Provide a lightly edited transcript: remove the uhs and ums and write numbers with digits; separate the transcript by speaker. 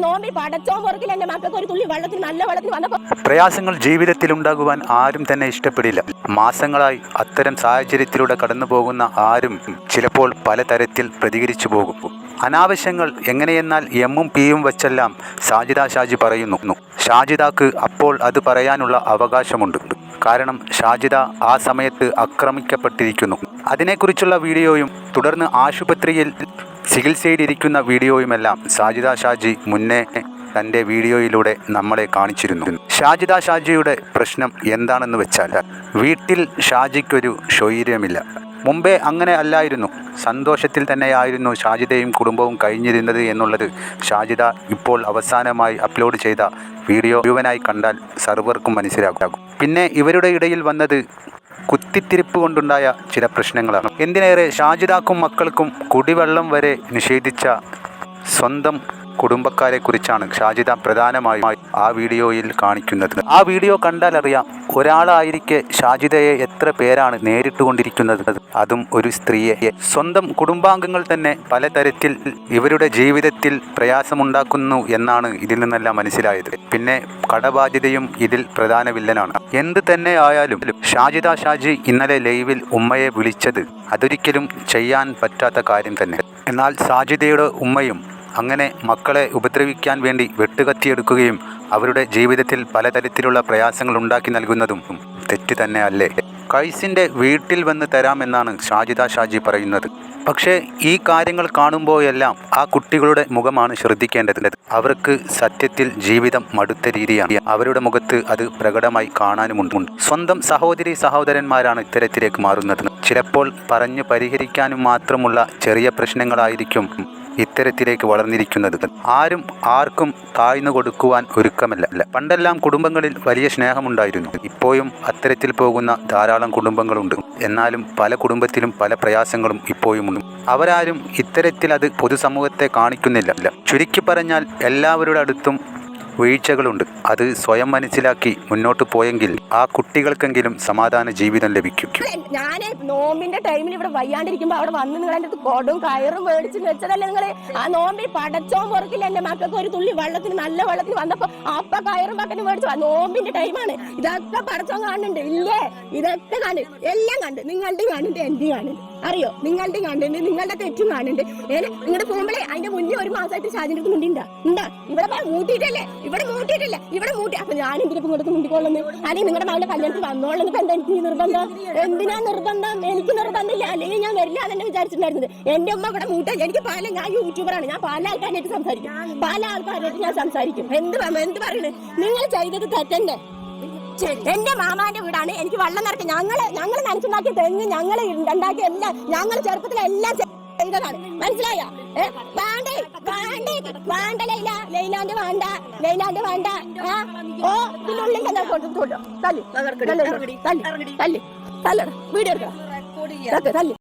Speaker 1: നോമ്പി പടച്ചോൻ പുറകിൽ എന്റെ മക്കൾക്ക് ഒരു തുള്ളി വെള്ളത്തിന് നല്ല വെള്ളത്തിന് വന്നപ്പോ
Speaker 2: പ്രയാസങ്ങൾ ജീവിതത്തിൽ ഉണ്ടാകുവാൻ ആരും തന്നെ ഇഷ്ടപ്പെടില്ല. മാസങ്ങളായി അത്തരം സാഹചര്യത്തിലൂടെ കടന്നു പോകുന്ന ആരും ചിലപ്പോൾ പലതരത്തിൽ പ്രതികരിച്ചു പോകും. അനാവശ്യങ്ങൾ എങ്ങനെയെന്നാൽ എമ്മും പിയും വെച്ചെല്ലാം ഷാജിദ ഷാജി പറയുന്നു. ഷാജിദക്ക് അപ്പോൾ അത് പറയാനുള്ള അവകാശമുണ്ട്. കാരണം ഷാജിദ ആ സമയത്ത് ആക്രമിക്കപ്പെട്ടിരിക്കുന്നു. അതിനെക്കുറിച്ചുള്ള വീഡിയോയും തുടർന്ന് ആശുപത്രിയിൽ ചികിത്സയിലിരിക്കുന്ന വീഡിയോയുമെല്ലാം ഷാജിദ ഷാജി മുന്നേ തൻ്റെ വീഡിയോയിലൂടെ നമ്മളെ കാണിച്ചിരുന്നു. ഷാജിദ ഷാജിയുടെ പ്രശ്നം എന്താണെന്ന് വെച്ചാൽ വീട്ടിൽ ഷാജിക്കൊരു സ്വൈര്യമില്ല. മുമ്പേ അങ്ങനെ അല്ലായിരുന്നു. സന്തോഷത്തിൽ തന്നെയായിരുന്നു ഷാജിദയും കുടുംബവും കഴിഞ്ഞിരുന്നത് എന്നുള്ളത് ഷാജിദ ഇപ്പോൾ അവസാനമായി അപ്ലോഡ് ചെയ്ത വീഡിയോ മുഴുവനായി കണ്ടാൽ സർവർക്കും മനസ്സിലാകും. പിന്നെ ഇവരുടെ ഇടയിൽ വന്നത് കുത്തിത്തിരിപ്പ് കൊണ്ടുണ്ടായ ചില പ്രശ്നങ്ങളാണ്. എന്തിനേറെ ഷാജിദക്കും മക്കൾക്കും കുടിവെള്ളം വരെ നിഷേധിച്ച സ്വന്തം കുടുംബക്കാരെക്കുറിച്ചാണ് ഷാജിദ പ്രധാനമായും ആ വീഡിയോയിൽ കാണിക്കുന്നത്. ആ വീഡിയോ കണ്ടാൽ അറിയാം, ഒരാളായിരിക്കെ ഷാജിദയെ എത്ര പേരാണ് നേരിട്ടുകൊണ്ടിരിക്കുന്നത്, അതും ഒരു സ്ത്രീയെ. സ്വന്തം കുടുംബാംഗങ്ങൾ തന്നെ പലതരത്തിൽ ഇവരുടെ ജീവിതത്തിൽ പ്രയാസമുണ്ടാക്കുന്നു എന്നാണ് ഇതിൽ നിന്നെല്ലാം മനസ്സിലായത്. പിന്നെ കടബാധ്യതയും ഇതിൽ പ്രധാന വില്ലനാണ്. എന്ത് തന്നെ ആയാലും ഷാജിദ ഷാജി ഇന്നലെ ലൈവിൽ ഉമ്മയെ വിളിച്ചത് അതൊരിക്കലും ചെയ്യാൻ പറ്റാത്ത കാര്യം തന്നെ. എന്നാൽ ഷാജിദയുടെ ഉമ്മയും അങ്ങനെ മക്കളെ ഉപദ്രവിക്കാൻ വേണ്ടി വെട്ടുകത്തിയെടുക്കുകയും അവരുടെ ജീവിതത്തിൽ പലതരത്തിലുള്ള പ്രയാസങ്ങൾ ഉണ്ടാക്കി നൽകുന്നതും തെറ്റ് തന്നെ അല്ലേ? കൈസിൻ്റെ വീട്ടിൽ വന്ന് തരാമെന്നാണ് ഷാജിദ ഷാജി പറയുന്നത്. പക്ഷേ ഈ കാര്യങ്ങൾ കാണുമ്പോഴെല്ലാം ആ കുട്ടികളുടെ മുഖമാണ് ശ്രദ്ധിക്കേണ്ടത്. അവർക്ക് സത്യത്തിൽ ജീവിതം മടുത്ത രീതിയാണ്. അവരുടെ മുഖത്ത് അത് പ്രകടമായി കാണാനുമുണ്ട്. സ്വന്തം സഹോദരി സഹോദരന്മാരാണ് ഇത്തരത്തിലേക്ക് മാറുന്നത്. ചിലപ്പോൾ പറഞ്ഞു പരിഹരിക്കാനും മാത്രമുള്ള ചെറിയ പ്രശ്നങ്ങളായിരിക്കും ഇത്തരത്തിലേക്ക് വളർന്നിരിക്കുന്നത്. ആരും ആർക്കും താഴ്ന്നു കൊടുക്കുവാൻ ഒരുക്കമല്ല. പണ്ടെല്ലാം കുടുംബങ്ങളിൽ വലിയ സ്നേഹമുണ്ടായിരുന്നു. ഇപ്പോഴും അത്തരത്തിൽ പോകുന്ന ധാരാളം കുടുംബങ്ങളുണ്ട്. എന്നാലും പല കുടുംബത്തിലും പല പ്രയാസങ്ങളും ഇപ്പോഴും ഉണ്ട്. അവരാരും ഇത്തരത്തിൽ അത് പൊതുസമൂഹത്തെ കാണിക്കുന്നില്ല. ചുരുക്കി പറഞ്ഞാൽ എല്ലാവരുടെ അടുത്തും വീഴ്ചകളുണ്ട്. അത് സ്വയം മനസ്സിലാക്കി മുന്നോട്ട് പോയെങ്കിൽ ആ കുട്ടികൾക്കെങ്കിലും സമാധാന ജീവിതം ലഭിക്കും.
Speaker 1: ഞാൻ നോമ്പിന്റെ ടൈമിൽ ഇവിടെ വയ്യാണ്ടിരിക്കുമ്പോ അവിടെ വന്ന് നിങ്ങൾ എന്റെ കൊടും കയറും മേടിച്ച് വെച്ചതല്ലേ നിങ്ങള്? ആ നോമ്പിൽ പടച്ചോൻ പുറകിൽ എന്റെ മക്കൾക്ക് ഒരു തുള്ളി വെള്ളത്തിന് നല്ല വെള്ളത്തിന് വന്നപ്പോ അപ്പ കയറും പക്കന് മേടിച്ചു. ആ നോമ്പിന്റെ ടൈമാണ്. ഇതൊക്കെ പടച്ചോൻ കാണുന്നുണ്ട് ഇല്ലേ? ഇതൊക്കെ കണ്ട് എല്ലാം കണ്ട് നിങ്ങളുടെയും കാണുന്നുണ്ട്, എന്റെയും കാണുന്നുണ്ട്. അറിയോ? നിങ്ങളുടെയും കാണുന്നുണ്ട്, നിങ്ങളുടെ തെറ്റും കാണുന്നുണ്ട്. നിങ്ങളുടെ പോകുമ്പോഴേ അതിന്റെ മുന്നേ ഒരു മാസമായിട്ട് ഷാജിന്റെ അടുത്ത് മുണ്ടിണ്ടാ ഇവിടെ മൂട്ടിയിട്ടല്ലേ? ഇവിടെ മൂട്ടി. അപ്പൊ ഞാൻ എന്തിനിപ്പം ഇങ്ങോട്ട് മുണ്ടിക്കൊള്ളുന്നു? അല്ലെങ്കിൽ നിങ്ങളുടെ മകളുടെ കല്യാണത്തിൽ വന്നോളന്ന്. ഇപ്പൊ എന്താ എനിക്ക് നിർബന്ധം? എന്തിനാ നിർബന്ധം? എനിക്ക് നിർബന്ധമില്ല. അല്ലെങ്കിൽ ഞാൻ വരില്ല അതെന്നെ വിചാരിച്ചിട്ടുണ്ടായിരുന്നത്. എന്റെ ഉമ്മ ഇവിടെ മൂട്ട. എനിക്ക് ഞാൻ യൂട്യൂബറാണ്. ഞാൻ പല ആൾക്കാരായിട്ട് സംസാരിക്കും. എന്ത് പറയണേ? നിങ്ങൾ ചെയ്തത് തെറ്റന്നെ. എന്റെ മാമാന്റെ വീടാണ്. എനിക്ക് വെള്ളം നിറയ്ക്കും. ഞങ്ങൾ നനച്ചുണ്ടാക്കിയ തെങ്ങ്, ഞങ്ങൾ ഉണ്ടാക്കിയ എല്ലാം, ഞങ്ങൾ ചെറുപ്പത്തിലെല്ലാം ചെയ്തതാണ്. മനസ്സിലായോ? വേണ്ട ലൈലാന്റെ വേണ്ട. ഓ ഇതിനുള്ളിൽ തല്ലി വീഡിയോ എടുക്കണം.